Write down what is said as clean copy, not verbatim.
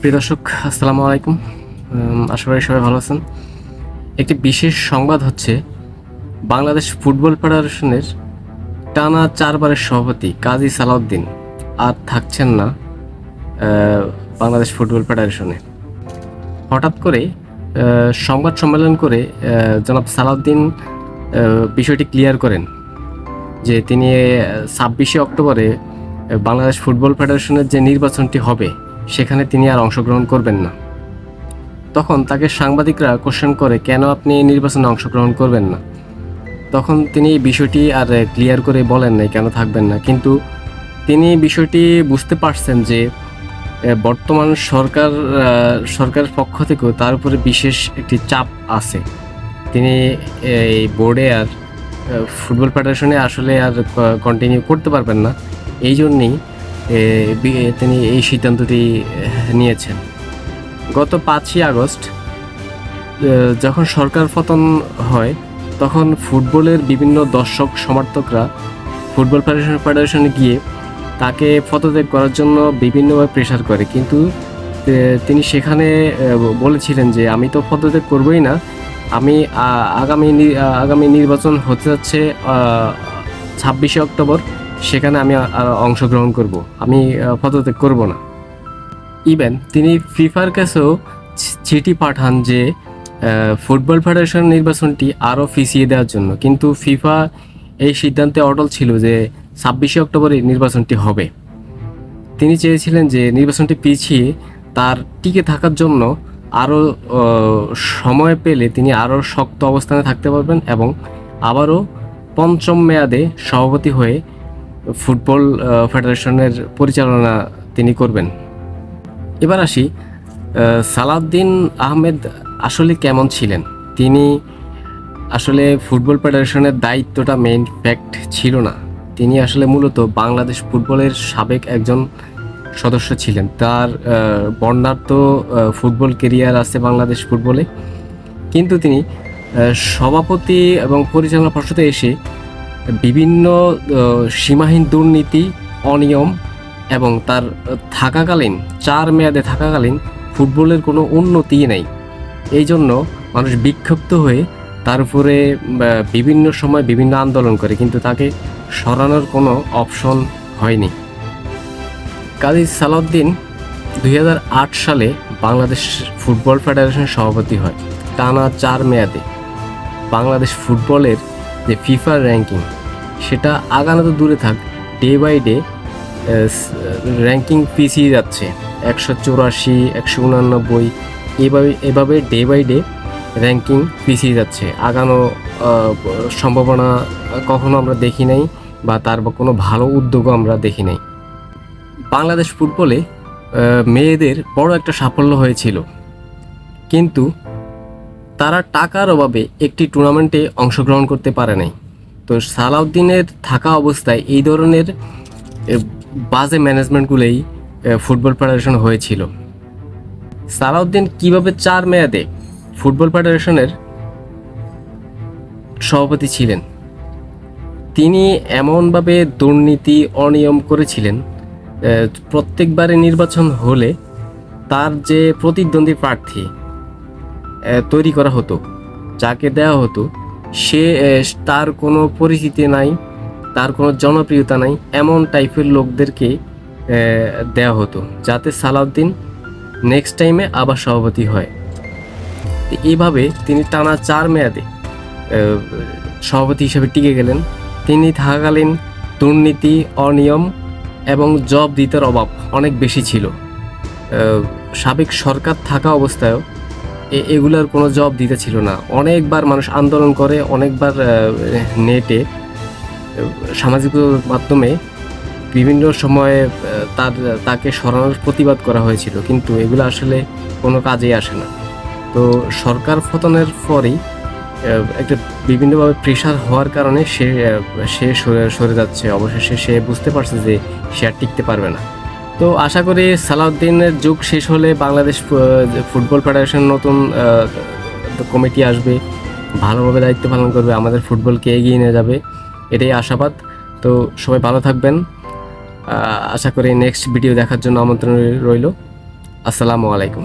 প্রিয় দর্শক, আসসালামু আলাইকুম। আশা করি সবাই ভালো আছেন। একটি বিশেষ সংবাদ হচ্ছে, বাংলাদেশ ফুটবল ফেডারেশনের টানা 4 বারের সভাপতি কাজী সালাউদ্দিন আর থাকছেন না বাংলাদেশ ফুটবল ফেডারেশনে। হঠাৎ করে সংবাদ সম্মেলন করে জনাব সালাউদ্দিন বিষয়টি ক্লিয়ার করেন যে তিনি 26শে অক্টোবরে বাংলাদেশ ফুটবল ফেডারেশনের যে নির্বাচনটি হবে সেখানে তিনি আর অংশগ্রহণ করবেন না। তখন তাকে সাংবাদিকরা কোশ্চেন করে, কেন আপনি নির্বাচনে অংশগ্রহণ করবেন না? তখন তিনি বিষয়টি আর ক্লিয়ার করে বলেন নাই কেন থাকবেন না, কিন্তু তিনি বিষয়টি বুঝতে পারছেন যে বর্তমান সরকারের পক্ষ থেকেও তার উপরে বিশেষ একটি চাপ আছে। তিনি এই বোর্ডে আর ফুটবল ফেডারেশনে আসলে আর কন্টিনিউ করতে পারবেন না। এই জন্যেই তিনি এই সিদ্ধান্তটি নিয়েছেন। গত 5ই আগস্ট যখন সরকার পতন হয়, তখন ফুটবলের বিভিন্ন দর্শক সমর্থকরা ফুটবল ফেডারেশনে গিয়ে তাকে পদত্যাগ করার জন্য বিভিন্নভাবে প্রেশার করে, কিন্তু তিনি সেখানে বলেছিলেন যে আমি তো পদত্যাগ করবই না, আমি আগামী নির্বাচন হতে যাচ্ছে 26শে অক্টোবর, সেখানে আমি অংশগ্রহণ করব, আমি পদত্যাগ করব না। ইভেন তিনি ফিফার কাছেও চিঠি পাঠান যে ফুটবল ফেডারেশন নির্বাচনটি আরও পিছিয়ে দেওয়ার জন্য, কিন্তু ফিফা এই সিদ্ধান্তে অটল ছিল যে 26শে অক্টোবরে নির্বাচনটি হবে। তিনি চেয়েছিলেন যে নির্বাচনটি পিছিয়ে তার টিকে থাকার জন্য আরও সময় পেলে তিনি আরও শক্ত অবস্থানে থাকতে পারবেন এবং আবারও 5ম মেয়াদে সভাপতি হয়ে ফুটবল ফেডারেশনের পরিচালনা তিনি করবেন। এবার আসি, সালাউদ্দিন আহমেদ আসলে কেমন ছিলেন। তিনি আসলে ফুটবল ফেডারেশনের দায়িত্বটা মেইন ফ্যাক্ট ছিল না। তিনি আসলে মূলত বাংলাদেশ ফুটবলের সাবেক একজন সদস্য ছিলেন। তার বর্ণাঢ্য ফুটবল কেরিয়ার আছে বাংলাদেশ ফুটবলে, কিন্তু তিনি সভাপতি এবং পরিচালনা পর্ষদে এসে বিভিন্ন সীমাহীন দুর্নীতি, অনিয়ম এবং তার থাকাকালীন 4 মেয়াদে থাকাকালীন ফুটবলের কোনো উন্নতিই নেই। এই জন্য মানুষ বিক্ষুব্ধ হয়ে তার উপরে বিভিন্ন সময় বিভিন্ন আন্দোলন করে, কিন্তু তাকে সরানোর কোনো অপশন হয়নি। কাজী সালাউদ্দিন 2008 সালে বাংলাদেশ ফুটবল ফেডারেশনের সভাপতি হয়। টানা 4 মেয়াদে বাংলাদেশ ফুটবলের যে ফিফার র্যাঙ্কিং, সেটা আগানো তো দূরে থাক, ডে বাই ডে র্যাঙ্কিং পিছিয়ে যাচ্ছে। 184, 189, এভাবে ডে বাই ডে র্যাঙ্কিং পিছিয়ে যাচ্ছে। আগানো সম্ভাবনা কখনো আমরা দেখি নাই, বা তার কোনো ভালো উদ্যোগও আমরা দেখি নাই। বাংলাদেশ ফুটবলে মেয়েদের বড় একটা সাফল্য হয়েছিল, কিন্তু তারা টাকার অভাবে একটি টুর্নামেন্টে অংশগ্রহণ করতে পারে নাই। তো সালাউদ্দিনের থাকা অবস্থায় এই ধরনের বাজে ম্যানেজমেন্টগুলোই ফুটবল ফেডারেশন হয়েছিল। সালাউদ্দিন কিভাবে 4 মেয়াদে ফুটবল ফেডারেশনের সভাপতি ছিলেন? তিনি এমনভাবে দুর্নীতি, অনিয়ম করেছিলেন, প্রত্যেকবারে নির্বাচন হলে তার যে প্রতিদ্বন্দ্বী প্রার্থী তৈরি করা হতো, যাকে দেওয়া হতো, তার কোনো পরিচিতি নাই, তার কোনো জনপ্রিয়তা নাই, এমন টাইপের লোকদেরকে দেওয়া হতো, যাতে সালাউদ্দিন নেক্সট টাইমে আবার সভাপতি হয়। এইভাবে তিনি টানা 4 মেয়াদে সভাপতি হিসেবে টিকে গেলেন। তিনি থাকাকালীন দুর্নীতি, অনিয়ম এবং জবাবদিহিতার অভাব অনেক বেশি ছিল। সাবেক সরকার থাকা অবস্থায়ও এগুলার কোনো জবাবদিহিতা ছিল না। অনেকবার মানুষ আন্দোলন করে, অনেকবার নেটে, সামাজিক মাধ্যমে বিভিন্ন সময়ে তাকে সরানোর প্রতিবাদ করা হয়েছিল, কিন্তু এগুলো আসলে কোনো কাজেই আসে না। তো সরকার পতনের পরেই একটা বিভিন্নভাবে প্রেশার হওয়ার কারণে সে সরে যাচ্ছে। অবশেষে সে বুঝতে পারছে যে সে আর টিকতে পারবে না। তো আশা করি সালাউদ্দিনের যুগ শেষ হলে বাংলাদেশ ফুটবল ফেডারেশন নতুন কমিটি আসবে, ভালোভাবে দায়িত্ব পালন করবে, আমাদের ফুটবলকে এগিয়ে নিয়ে যাবে, এটাই আশাবাদ। তো সবাই ভালো থাকবেন। আশা করি নেক্সট ভিডিও দেখার জন্য আমন্ত্রণ রইল। আসসালামু আলাইকুম।